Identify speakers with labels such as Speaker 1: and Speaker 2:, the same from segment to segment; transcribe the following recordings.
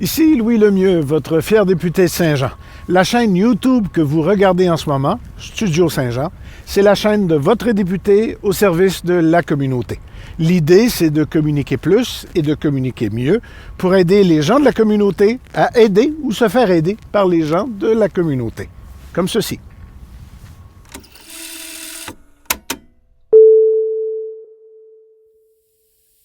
Speaker 1: Ici Louis Lemieux, votre fier député de Saint-Jean. La chaîne YouTube que vous regardez en ce moment, Studio Saint-Jean, c'est la chaîne de votre député au service de la communauté. L'idée, c'est de communiquer plus et de communiquer mieux pour aider les gens de la communauté à aider ou se faire aider par les gens de la communauté. Comme ceci.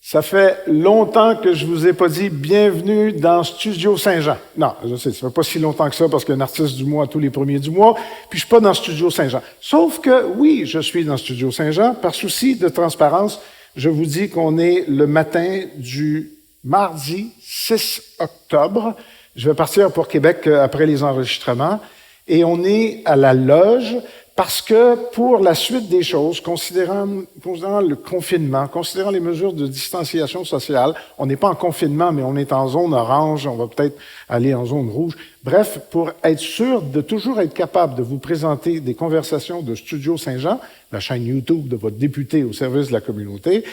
Speaker 1: Ça fait longtemps que je vous ai pas dit bienvenue dans Studio Saint-Jean. Non, je sais, ça fait pas si longtemps que ça parce qu'un artiste du mois tous les premiers du mois, puis je suis pas dans Studio Saint-Jean. Sauf que oui, je suis dans Studio Saint-Jean. Par souci de transparence, je vous dis qu'on est le matin du mardi 6 octobre. Je vais partir pour Québec après les enregistrements et on est à la loge. Parce que pour la suite des choses, considérant le confinement, considérant les mesures de distanciation sociale, on n'est pas en confinement, mais on est en zone orange, on va peut-être aller en zone rouge. Bref, pour être sûr de toujours être capable de vous présenter des conversations de Studio Saint-Jean, la chaîne YouTube de votre député au service de la communauté,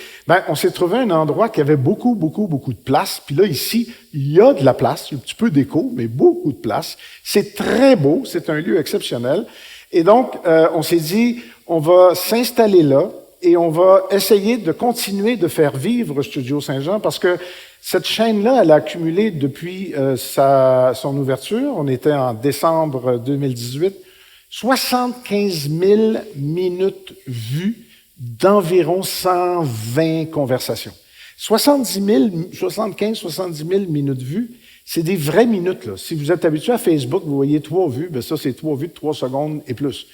Speaker 1: on s'est trouvé un endroit qui avait beaucoup de place. Puis là, ici, il y a de la place, un petit peu d'écho, mais beaucoup de place. C'est très beau, c'est un lieu exceptionnel. Et donc, on s'est dit, on va s'installer là et on va essayer de continuer de faire vivre Studio Saint-Jean parce que cette chaîne-là, elle a accumulé depuis son ouverture, on était en décembre 2018, 75 000 minutes vues d'environ 120 conversations. 75, 70 000 minutes vues. C'est des vraies minutes, là. Si vous êtes habitué à Facebook, vous voyez 3 vues, ça, c'est 3 vues de 3 secondes et plus.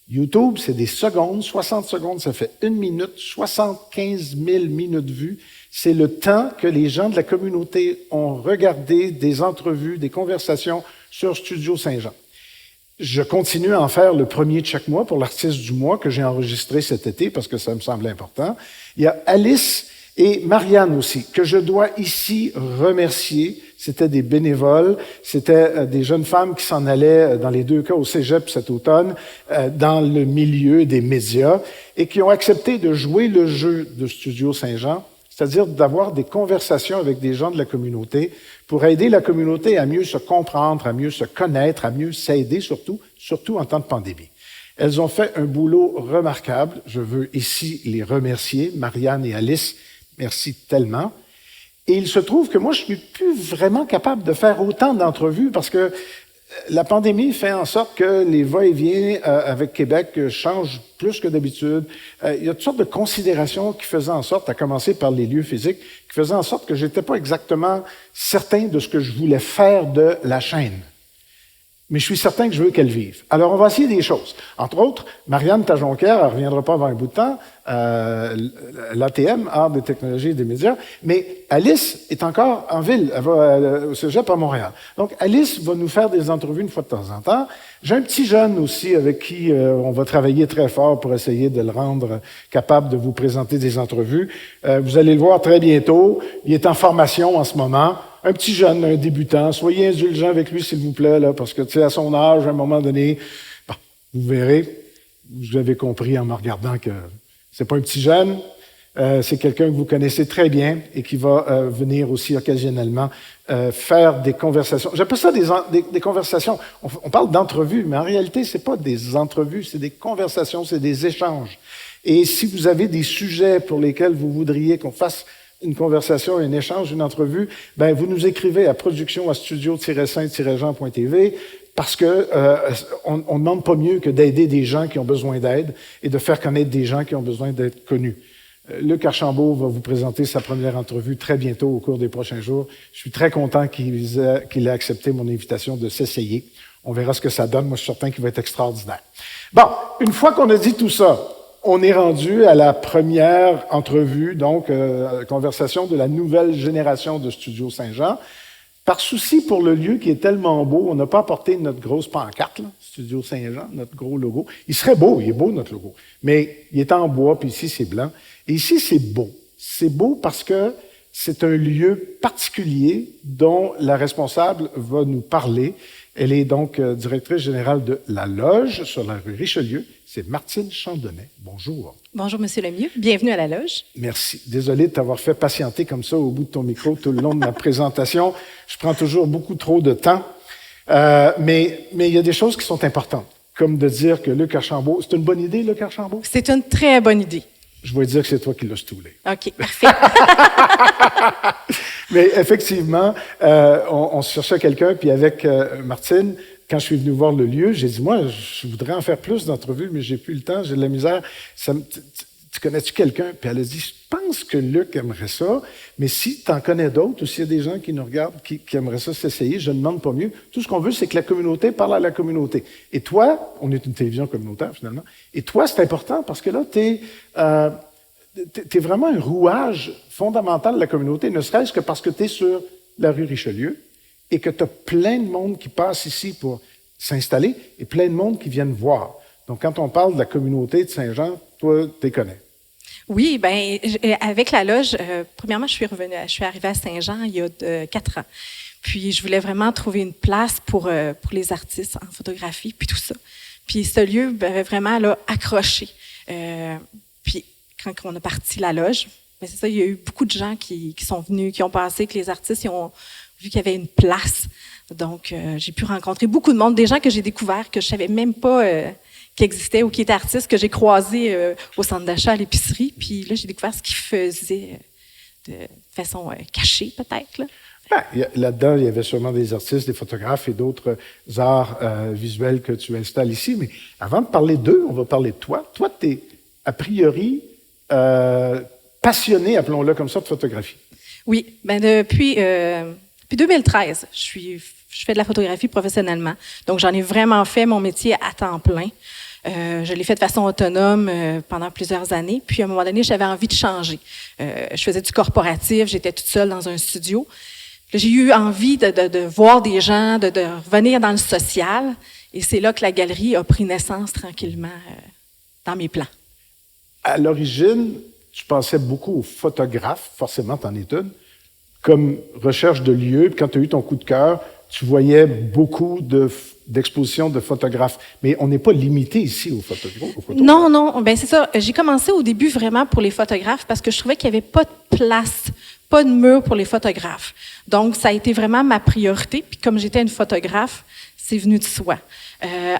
Speaker 1: YouTube, c'est des secondes, 60 secondes, ça fait 1 minute, 75 000 minutes vues. C'est le temps que les gens de la communauté ont regardé des entrevues, des conversations sur Studio Saint-Jean. Je continue à en faire le premier de chaque mois pour l'artiste du mois que j'ai enregistré cet été parce que ça me semble important. Il y a Alice et Marianne aussi, que je dois ici remercier. C'était des bénévoles, c'était des jeunes femmes qui s'en allaient, dans les deux cas, au cégep cet automne, dans le milieu des médias, et qui ont accepté de jouer le jeu de Studio Saint-Jean, c'est-à-dire d'avoir des conversations avec des gens de la communauté pour aider la communauté à mieux se comprendre, à mieux se connaître, à mieux s'aider, surtout en temps de pandémie. Elles ont fait un boulot remarquable. Je veux ici les remercier, Marianne et Alice. Merci tellement. Et il se trouve que moi, je suis plus vraiment capable de faire autant d'entrevues parce que la pandémie fait en sorte que les va-et-vient avec Québec changent plus que d'habitude. Il y a toutes sortes de considérations qui faisaient en sorte, à commencer par les lieux physiques, qui faisaient en sorte que j'étais pas exactement certain de ce que je voulais faire de la chaîne. Mais je suis certain que je veux qu'elle vive. Alors, on va essayer des choses. Entre autres, Marianne Tajonquière, elle reviendra pas avant un bout de temps, l'ATM, Art des technologies et des médias, mais Alice est encore en ville, elle va au cégep à Montréal. Donc, Alice va nous faire des entrevues une fois de temps en temps. J'ai un petit jeune aussi avec qui on va travailler très fort pour essayer de le rendre capable de vous présenter des entrevues. Vous allez le voir très bientôt. Il est en formation en ce moment. Un petit jeune, un débutant, soyez indulgents avec lui, s'il vous plaît, là, parce que, tu sais, à son âge, à un moment donné, vous verrez, vous avez compris en me regardant que c'est pas un petit jeune, c'est quelqu'un que vous connaissez très bien et qui va venir aussi occasionnellement faire des conversations. J'appelle ça des conversations. On parle d'entrevues, mais en réalité, c'est pas des entrevues, c'est des conversations, c'est des échanges. Et si vous avez des sujets pour lesquels vous voudriez qu'on fasse une conversation, un échange, une entrevue, vous nous écrivez à production@studio-saint-jean.tv parce que on ne demande pas mieux que d'aider des gens qui ont besoin d'aide et de faire connaître des gens qui ont besoin d'être connus. Luc Archambault va vous présenter sa première entrevue très bientôt au cours des prochains jours. Je suis très content qu'il ait accepté mon invitation de s'essayer. On verra ce que ça donne. Moi, je suis certain qu'il va être extraordinaire. Bon, une fois qu'on a dit tout ça, on est rendu à la première entrevue, donc conversation de la nouvelle génération de Studio Saint-Jean. Par souci pour le lieu qui est tellement beau, on n'a pas apporté notre grosse pancarte, là, Studio Saint-Jean, notre gros logo. Il serait beau, il est beau notre logo, mais il est en bois, puis ici c'est blanc. Et ici c'est beau. C'est beau parce que c'est un lieu particulier dont la responsable va nous parler. Elle est donc directrice générale de La Loge sur la rue Richelieu. C'est Martine Chandonnet. Bonjour.
Speaker 2: Bonjour, Monsieur Lemieux. Bienvenue à La Loge.
Speaker 1: Merci. Désolé de t'avoir fait patienter comme ça au bout de ton micro tout le long de ma présentation. Je prends toujours beaucoup trop de temps. Mais il y a des choses qui sont importantes, comme de dire que Luc Archambault... C'est une bonne idée, Luc Archambault?
Speaker 2: C'est une très bonne idée.
Speaker 1: Je vais dire que c'est toi qui l'as stoulé.
Speaker 2: OK, parfait.
Speaker 1: Mais effectivement, on cherchait quelqu'un, puis avec Martine, quand je suis venu voir le lieu, j'ai dit, moi, je voudrais en faire plus d'entrevues, mais j'ai plus le temps, j'ai de la misère. Tu connais-tu quelqu'un? Puis elle a dit, je pense que Luc aimerait ça, mais si tu en connais d'autres, ou s'il y a des gens qui nous regardent, qui aimeraient ça s'essayer, je ne demande pas mieux. Tout ce qu'on veut, c'est que la communauté parle à la communauté. Et toi, on est une télévision communautaire, finalement, et toi, c'est important parce que là, t'es vraiment un rouage fondamental de la communauté, ne serait-ce que parce que tu es sur la rue Richelieu et que tu as plein de monde qui passe ici pour s'installer et plein de monde qui viennent voir. Donc, quand on parle de la communauté de Saint-Jean, toi, tu les connais.
Speaker 2: Oui, bien, avec La Loge, premièrement, je suis arrivée à Saint-Jean il y a 4 ans. Puis, je voulais vraiment trouver une place pour les artistes en photographie, puis tout ça. Puis, ce lieu m'avait vraiment là, accroché. Puis, quand on a parti La Loge, ben c'est ça, il y a eu beaucoup de gens qui sont venus, qui ont pensé que les artistes, ils ont vu qu'il y avait une place. Donc, j'ai pu rencontrer beaucoup de monde, des gens que j'ai découverts, que je savais même pas qui existaient ou qui étaient artistes, que j'ai croisés au centre d'achat, à l'épicerie. Puis là, j'ai découvert ce qu'ils faisaient de façon cachée, peut-être. Là.
Speaker 1: Ben, là-dedans, il y avait sûrement des artistes, des photographes et d'autres arts visuels que tu installes ici. Mais avant de parler d'eux, on va parler de toi. Toi, tu es, a priori, passionné, appelons-le comme ça, de photographie.
Speaker 2: Oui, ben depuis 2013, je fais de la photographie professionnellement. Donc, j'en ai vraiment fait mon métier à temps plein. Je l'ai fait de façon autonome pendant plusieurs années. Puis, à un moment donné, j'avais envie de changer. Je faisais du corporatif, j'étais toute seule dans un studio. Là, j'ai eu envie de voir des gens, de revenir dans le social. Et c'est là que la galerie a pris naissance tranquillement dans mes plans.
Speaker 1: À l'origine, tu pensais beaucoup aux photographes, forcément, t'en es une, comme recherche de lieux. Puis quand tu as eu ton coup de cœur, tu voyais beaucoup d'expositions de photographes. Mais on n'est pas limité ici aux photographes.
Speaker 2: Non. Ben c'est ça. J'ai commencé au début vraiment pour les photographes parce que je trouvais qu'il n'y avait pas de place, pas de mur pour les photographes. Donc, ça a été vraiment ma priorité. Puis comme j'étais une photographe, c'est venu de soi.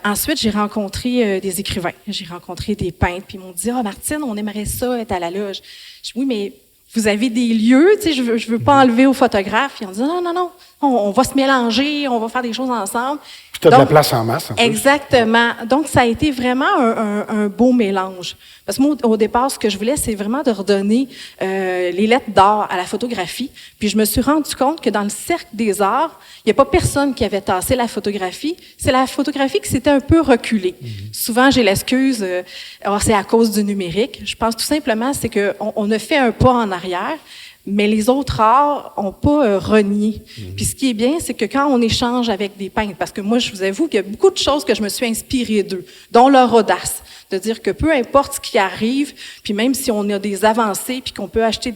Speaker 2: Ensuite, j'ai rencontré des écrivains, j'ai rencontré des peintres, puis ils m'ont dit « Ah, Martine, on aimerait ça être à la loge. » Je dis « Oui, mais vous avez des lieux, tu sais, je veux pas enlever aux photographes. » Ils ont dit « Non, on va se mélanger, on va faire des choses ensemble. »
Speaker 1: Puis tu as de la place en masse, en plus.
Speaker 2: Exactement. Donc, ça a été vraiment un beau mélange. Parce que moi, au départ, ce que je voulais, c'est vraiment de redonner les lettres d'art à la photographie. Puis je me suis rendu compte que dans le cercle des arts, il n'y a pas personne qui avait tassé la photographie. C'est la photographie qui s'était un peu reculée. Souvent, j'ai l'excuse, c'est à cause du numérique. Je pense tout simplement, c'est qu'on a fait un pas en arrière, mais les autres arts n'ont pas renié. Puis ce qui est bien, c'est que quand on échange avec des peintres, parce que moi, je vous avoue qu'il y a beaucoup de choses que je me suis inspirée d'eux, dont leur audace, de dire que peu importe ce qui arrive, puis même si on a des avancées, puis qu'on peut acheter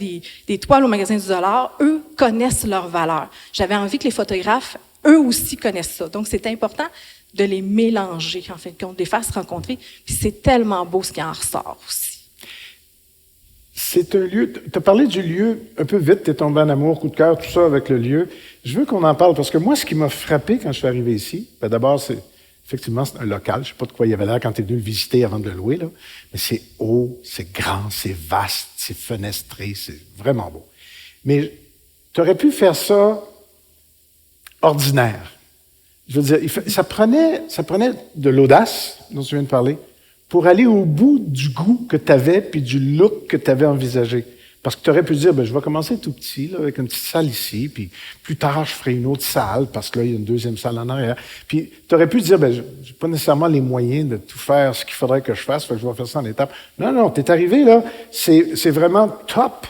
Speaker 2: des toiles au magasin du dollar, eux connaissent leur valeur. J'avais envie que les photographes, eux aussi, connaissent ça. Donc, c'est important de les mélanger, en fait, qu'on les fasse rencontrer. Puis c'est tellement beau ce qui en ressort aussi.
Speaker 1: C'est un lieu, tu as parlé du lieu un peu vite, tu es tombé en amour, coup de cœur, tout ça avec le lieu. Je veux qu'on en parle parce que moi, ce qui m'a frappé quand je suis arrivé ici, ben d'abord, effectivement, c'est un local. Je ne sais pas de quoi il y avait l'air quand tu es venu le visiter avant de le louer, là. Mais c'est haut, c'est grand, c'est vaste, c'est fenestré, c'est vraiment beau. Mais tu aurais pu faire ça ordinaire. Je veux dire, ça prenait de l'audace, dont tu viens de parler, pour aller au bout du goût que tu avais puis du look que tu avais envisagé. Parce que tu aurais pu dire, je vais commencer tout petit, là, avec une petite salle ici, puis plus tard, je ferai une autre salle, parce que là, il y a une deuxième salle en arrière. Puis tu aurais pu dire, je n'ai pas nécessairement les moyens de tout faire ce qu'il faudrait que je fasse, fait que je vais faire ça en étapes. Non, tu es arrivé, là, c'est vraiment top.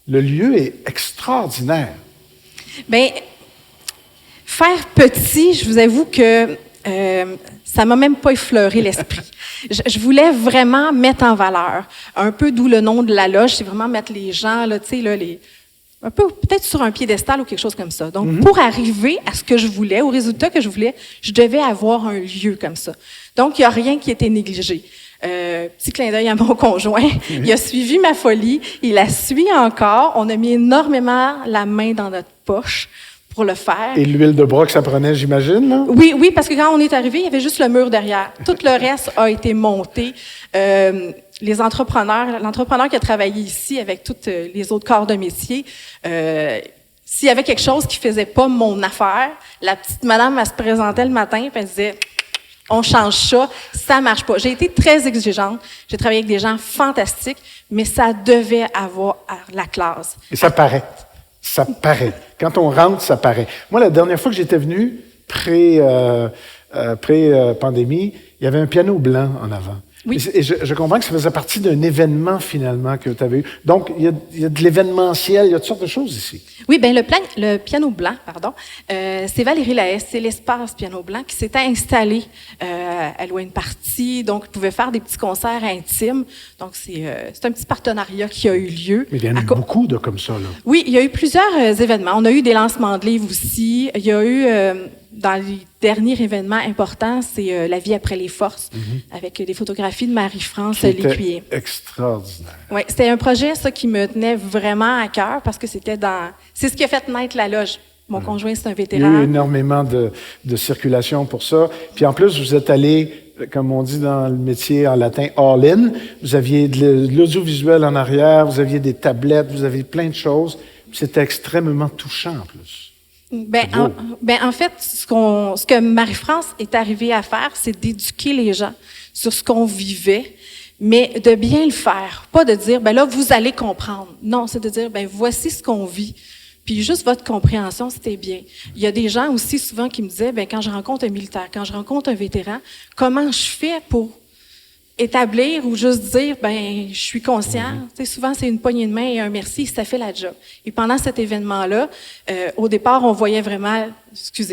Speaker 1: Le lieu est extraordinaire.
Speaker 2: Bien, faire petit, je vous avoue que ça m'a même pas effleuré l'esprit. Je voulais vraiment mettre en valeur, un peu d'où le nom de la loge, c'est vraiment mettre les gens, là, tu sais, là, un peu peut-être sur un piédestal ou quelque chose comme ça. Donc, pour arriver à ce que je voulais, au résultat que je voulais, je devais avoir un lieu comme ça. Donc, il n'y a rien qui était négligé. Petit clin d'œil à mon conjoint. Il a suivi ma folie. Il la suit encore. On a mis énormément la main dans notre poche pour le faire.
Speaker 1: Et l'huile de bras que ça prenait, j'imagine, là?
Speaker 2: Oui, parce que quand on est arrivé, il y avait juste le mur derrière. Tout le reste a été monté. L'entrepreneur qui a travaillé ici avec tous les autres corps de métier, s'il y avait quelque chose qui faisait pas mon affaire, la petite madame, elle se présentait le matin et elle disait « On change ça, ça marche pas ». J'ai été très exigeante. J'ai travaillé avec des gens fantastiques, mais ça devait avoir la classe.
Speaker 1: Et ça paraît. Ça paraît. Quand on rentre, ça paraît. Moi, la dernière fois que j'étais venu, pré-pandémie, il y avait un piano blanc en avant.
Speaker 2: Oui.
Speaker 1: Et je comprends que ça faisait partie d'un événement, finalement, que tu avais eu. Donc, il y a de l'événementiel, il y a toutes sortes de choses ici.
Speaker 2: Oui, bien, le piano blanc, c'est Valérie Lahaye, c'est l'espace piano blanc qui s'était installé à louer une partie, donc pouvait faire des petits concerts intimes. Donc, c'est un petit partenariat qui a eu lieu.
Speaker 1: Mais il y en a eu beaucoup de comme ça, là.
Speaker 2: Oui, il y a eu plusieurs événements. On a eu des lancements de livres aussi. Il y a eu, dans les derniers événements importants, c'est La vie après les forces, avec des photographies de Marie-France Lécuyer.
Speaker 1: Extraordinaire.
Speaker 2: Oui, c'était un projet, ça, qui me tenait vraiment à cœur parce que c'est ce qui a fait naître la loge. Mon conjoint, c'est un vétéran.
Speaker 1: Il y a eu énormément de circulation pour ça. Puis en plus, vous êtes allé, comme on dit dans le métier en latin, all-in. Vous aviez de l'audiovisuel en arrière, vous aviez des tablettes, vous aviez plein de choses. C'était extrêmement touchant en plus.
Speaker 2: En fait, ce que Marie-France est arrivée à faire, c'est d'éduquer les gens sur ce qu'on vivait, mais de bien le faire. Pas de dire, là, vous allez comprendre. Non, c'est de dire, voici ce qu'on vit. Puis juste votre compréhension, c'était bien. Il y a des gens aussi souvent qui me disaient, quand je rencontre un militaire, quand je rencontre un vétéran, comment je fais pour établir ou juste dire, je suis conscient. Tu sais, souvent, c'est une poignée de main et un merci, ça fait la job. Et pendant cet événement-là, au départ, on voyait vraiment,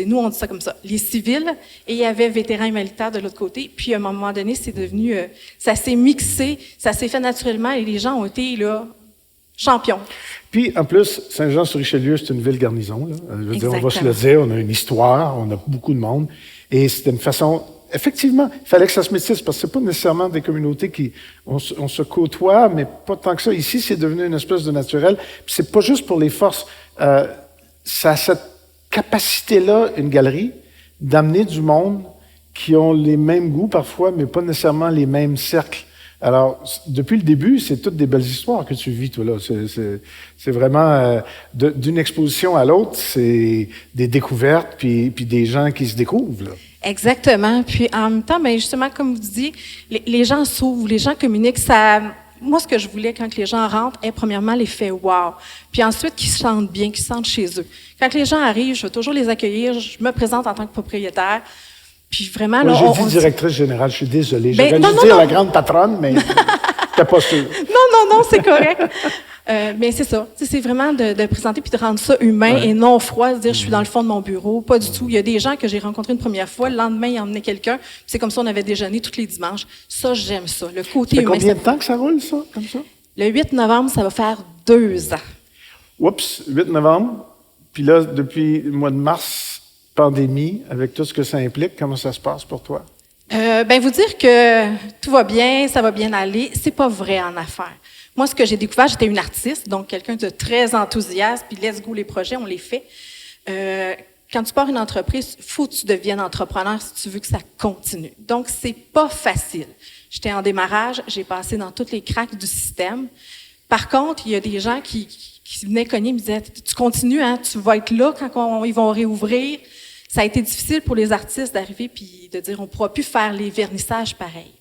Speaker 2: nous, on dit ça comme ça, les civils, et il y avait vétérans et militaires de l'autre côté. Puis, à un moment donné, c'est devenu, ça s'est mixé, ça s'est fait naturellement et les gens ont été, là, champions.
Speaker 1: Puis, en plus, Saint-Jean-sur-Richelieu, c'est une ville garnison, là. Je veux dire, on va se le dire, on a une histoire, on a beaucoup de monde. Et c'était une façon. Effectivement, il fallait que ça se métisse, parce que c'est pas nécessairement des communautés qui... On se côtoie, mais pas tant que ça. Ici, c'est devenu une espèce de naturel. Puis c'est pas juste pour les forces. Ça a cette capacité-là, une galerie, d'amener du monde qui ont les mêmes goûts parfois, mais pas nécessairement les mêmes cercles. Alors, depuis le début, c'est toutes des belles histoires que tu vis, toi, là. C'est vraiment... d'une exposition à l'autre, c'est des découvertes, puis des gens qui se découvrent, là.
Speaker 2: Exactement. Puis en même temps, justement, comme vous dites, les gens s'ouvrent, les gens communiquent. Moi, ce que je voulais quand les gens rentrent est premièrement l'effet wow. Puis ensuite, qu'ils se sentent bien, qu'ils se sentent chez eux. Quand les gens arrivent, je vais toujours les accueillir. Je me présente en tant que propriétaire. Puis vraiment, là,
Speaker 1: j'ai dit directrice générale, je suis désolée. J'aurais dû dire la grande patronne, mais t'es pas sûre.
Speaker 2: Non, c'est correct. Mais c'est ça. C'est vraiment de présenter puis de rendre ça humain et non froid, de dire je suis dans le fond de mon bureau. Pas du tout. Il y a des gens que j'ai rencontrés une première fois, le lendemain, ils emmenaient quelqu'un. C'est comme ça, on avait déjeuné tous les dimanches. Ça, j'aime ça. Le côté humain.
Speaker 1: Combien de temps que ça roule, ça, comme ça?
Speaker 2: Le 8 novembre, ça va faire 2 ans.
Speaker 1: Oups, 8 novembre. Puis là, depuis le mois de mars, pandémie, avec tout ce que ça implique, comment ça se passe pour toi?
Speaker 2: Vous dire que tout va bien, ça va bien aller, c'est pas vrai en affaires. Moi, ce que j'ai découvert, j'étais une artiste, donc quelqu'un de très enthousiaste, puis let's go les projets, on les fait. Quand tu pars une entreprise, faut que tu deviennes entrepreneur si tu veux que ça continue. Donc, c'est pas facile. J'étais en démarrage, j'ai passé dans toutes les cracks du système. Par contre, il y a des gens qui venaient cogner, me disaient, tu continues, hein, tu vas être là quand ils vont réouvrir. Ça a été difficile pour les artistes d'arriver puis de dire, on ne pourra plus faire les vernissages pareils.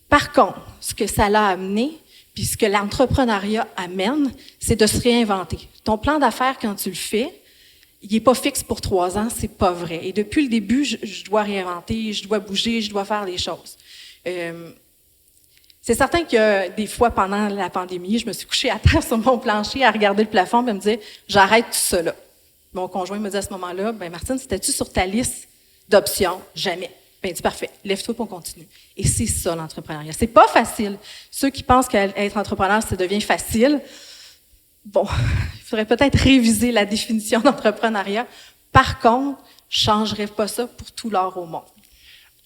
Speaker 2: Par contre, ce que ça l'a amené, puis ce que l'entrepreneuriat amène, c'est de se réinventer. Ton plan d'affaires, quand tu le fais, il n'est pas fixe pour 3 ans, c'est pas vrai. Et depuis le début, je dois réinventer, je dois bouger, je dois faire les choses. C'est certain que des fois, pendant la pandémie, je me suis couchée à terre sur mon plancher à regarder le plafond et me dire, j'arrête tout ça là. Mon conjoint me dit à ce moment-là, Martine, c'était-tu sur ta liste d'options? Jamais. Il dit, parfait, lève-toi pour qu'on continue. Et c'est ça, l'entrepreneuriat. C'est pas facile. Ceux qui pensent qu'être entrepreneur, ça devient facile, bon, il faudrait peut-être réviser la définition d'entrepreneuriat. Par contre, je ne changerais pas ça pour tout l'or au monde.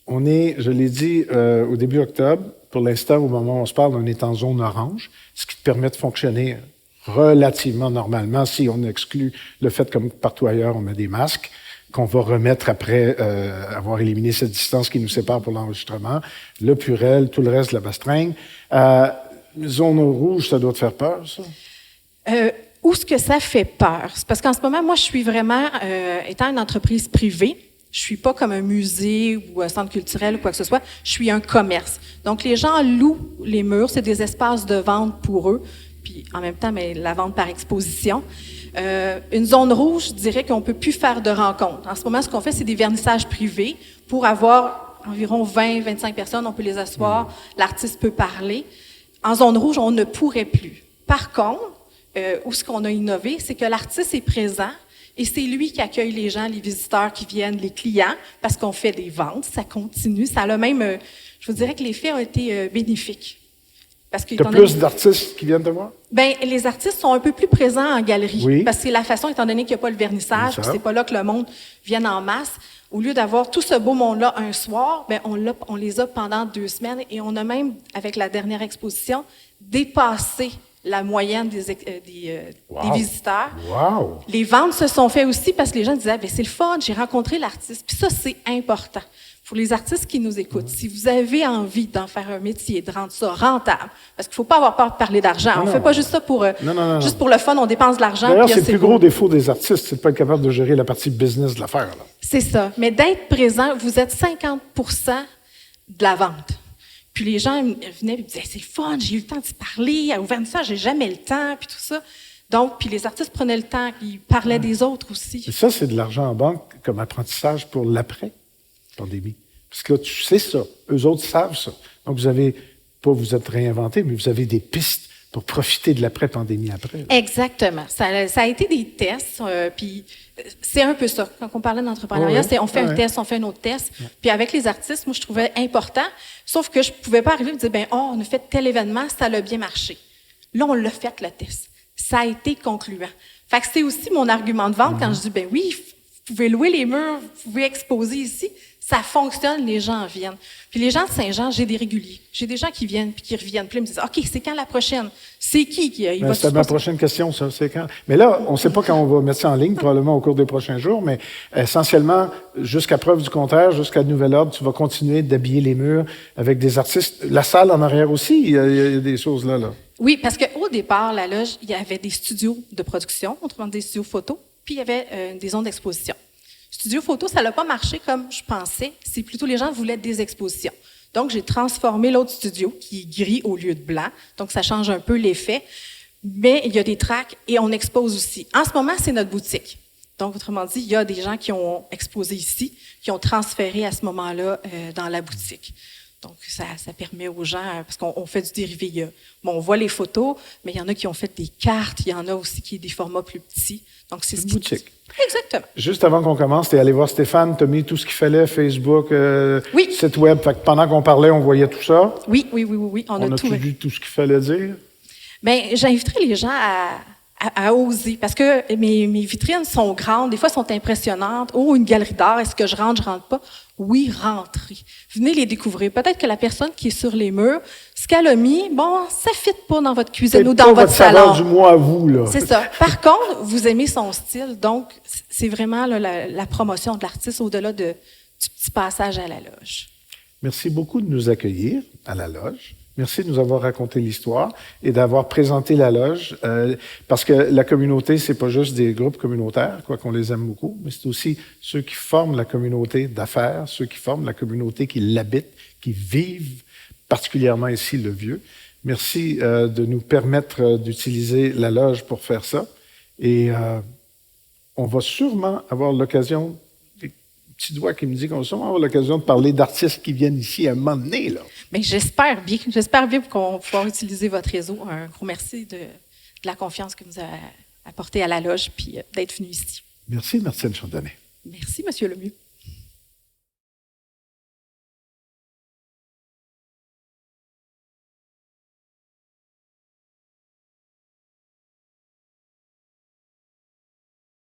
Speaker 1: On est, je l'ai dit au début octobre, pour l'instant, au moment où on se parle, on est en zone orange, ce qui te permet de fonctionner relativement normalement si on exclut le fait, comme partout ailleurs, on met des masques, qu'on va remettre après avoir éliminé cette distance qui nous sépare pour l'enregistrement, le Purel, tout le reste de la bastringue. Zone rouge, ça doit te faire peur, ça?
Speaker 2: Où est-ce que ça fait peur? C'est parce qu'en ce moment, moi, je suis vraiment, étant une entreprise privée, je suis pas comme un musée ou un centre culturel ou quoi que ce soit, je suis un commerce. Donc, les gens louent les murs, c'est des espaces de vente pour eux, puis en même temps, mais la vente par exposition. Une zone rouge, je dirais qu'on peut plus faire de rencontres. En ce moment, ce qu'on fait, c'est des vernissages privés pour avoir environ 20-25 personnes, on peut les asseoir, l'artiste peut parler. En zone rouge, on ne pourrait plus. Par contre, où ce qu'on a innové, c'est que l'artiste est présent et c'est lui qui accueille les gens, les visiteurs qui viennent, les clients, parce qu'on fait des ventes, ça continue. Ça a même, je vous dirais que l'effet a été bénéfique. Parce que
Speaker 1: tu as plus d'artistes qui viennent te voir?
Speaker 2: Bien, les artistes sont un peu plus présents en galerie.
Speaker 1: Oui.
Speaker 2: Parce que c'est la façon, étant donné qu'il n'y a pas le vernissage, puis c'est pas là que le monde vienne en masse. Au lieu d'avoir tout ce beau monde-là un soir, bien, on les a pendant 2 semaines et on a même, avec la dernière exposition, dépassé la moyenne des visiteurs.
Speaker 1: Wow.
Speaker 2: Les ventes se sont faites aussi parce que les gens disaient « c'est le fun, j'ai rencontré l'artiste ». Puis ça, c'est important. Pour les artistes qui nous écoutent, si vous avez envie d'en faire un métier, de rendre ça rentable, parce qu'il ne faut pas avoir peur de parler d'argent. On ne fait pas juste ça pour, juste pour le fun, on dépense de l'argent.
Speaker 1: D'ailleurs, c'est le plus gros défaut des artistes, c'est de ne pas être capable de gérer la partie business de l'affaire.
Speaker 2: C'est ça. Mais d'être présent, vous êtes 50 de la vente. Puis les gens venaient et me disaient « c'est le fun, j'ai eu le temps d'y parler, au vernissage, j'ai jamais le temps, puis tout ça ». Donc, puis les artistes prenaient le temps, ils parlaient des autres aussi.
Speaker 1: Et ça, c'est de l'argent en banque comme apprentissage pour l'après-pandémie. Parce que là, tu sais ça. Eux autres savent ça. Donc, vous êtes réinventé, mais vous avez des pistes pour profiter de l'après-pandémie après. Là.
Speaker 2: Exactement. Ça a été des tests, puis c'est un peu ça. Quand on parlait d'entrepreneuriat, on fait un test, on fait un autre test. Puis avec les artistes, moi, je trouvais important, sauf que je pouvais pas arriver et me dire, on a fait tel événement, ça a bien marché. Là, on l'a fait, le test. Ça a été concluant. Fait que c'est aussi mon argument de vente quand je dis, oui, vous pouvez louer les murs, vous pouvez exposer ici. Ça fonctionne, les gens viennent. Puis les gens de Saint-Jean, j'ai des réguliers. J'ai des gens qui viennent puis qui reviennent. Puis ils me disent, OK, c'est quand la prochaine? C'est qui va
Speaker 1: c'est ma prochaine question, ça. C'est quand? Mais là, on ne sait pas quand on va mettre ça en ligne, probablement au cours des prochains jours, mais essentiellement, jusqu'à preuve du contraire, jusqu'à nouvel ordre, tu vas continuer d'habiller les murs avec des artistes. La salle en arrière aussi, il y a des choses là.
Speaker 2: Oui, parce qu'au départ, la loge, il y avait des studios de production, autrement dit des studios photo, puis il y avait des zones d'exposition. Studio photo, ça n'a pas marché comme je pensais. C'est plutôt les gens voulaient des expositions. Donc, j'ai transformé l'autre studio, qui est gris au lieu de blanc. Donc, ça change un peu l'effet. Mais il y a des tracks et on expose aussi. En ce moment, c'est notre boutique. Donc, autrement dit, il y a des gens qui ont exposé ici, qui ont transféré à ce moment-là dans la boutique. Donc, ça permet aux gens, parce qu'on fait du dérivé. On voit les photos, mais il y en a qui ont fait des cartes. Il y en a aussi qui ont des formats plus petits. Donc, c'est
Speaker 1: une boutique.
Speaker 2: Exactement.
Speaker 1: Juste avant qu'on commence, tu es allé voir Stéphane, tu as mis tout ce qu'il fallait, Facebook, site web. Fait que pendant qu'on parlait, on voyait tout ça.
Speaker 2: Oui. On a
Speaker 1: tout vu tout ce qu'il fallait dire?
Speaker 2: Bien, j'inviterais les gens à oser, parce que mes vitrines sont grandes, des fois sont impressionnantes. Oh, une galerie d'art, est-ce que je rentre pas? Oui, rentrez. Venez les découvrir. Peut-être que la personne qui est sur les murs, ce qu'elle a mis, ça ne fit pas dans votre cuisine ou dans votre salon.
Speaker 1: Du mois à vous, là.
Speaker 2: C'est ça. Par contre, vous aimez son style, donc c'est vraiment là, la promotion de l'artiste au-delà du petit passage à la loge.
Speaker 1: Merci beaucoup de nous accueillir à la loge. Merci de nous avoir raconté l'histoire et d'avoir présenté la loge, parce que la communauté, c'est pas juste des groupes communautaires, quoi qu'on les aime beaucoup, mais c'est aussi ceux qui forment la communauté d'affaires, ceux qui forment la communauté qui l'habite, qui vivent particulièrement ici le Vieux. Merci de nous permettre d'utiliser la loge pour faire ça. Et on va sûrement avoir l'occasion, des petits doigts qui me disent qu'on va sûrement avoir l'occasion de parler d'artistes qui viennent ici à un moment donné, là.
Speaker 2: Bien, j'espère bien qu'on va pouvoir utiliser votre réseau. Un gros merci de la confiance que vous avez apportée à la loge puis d'être venu ici.
Speaker 1: Merci, Martine Chandonnet.
Speaker 2: Merci, M. Lemieux.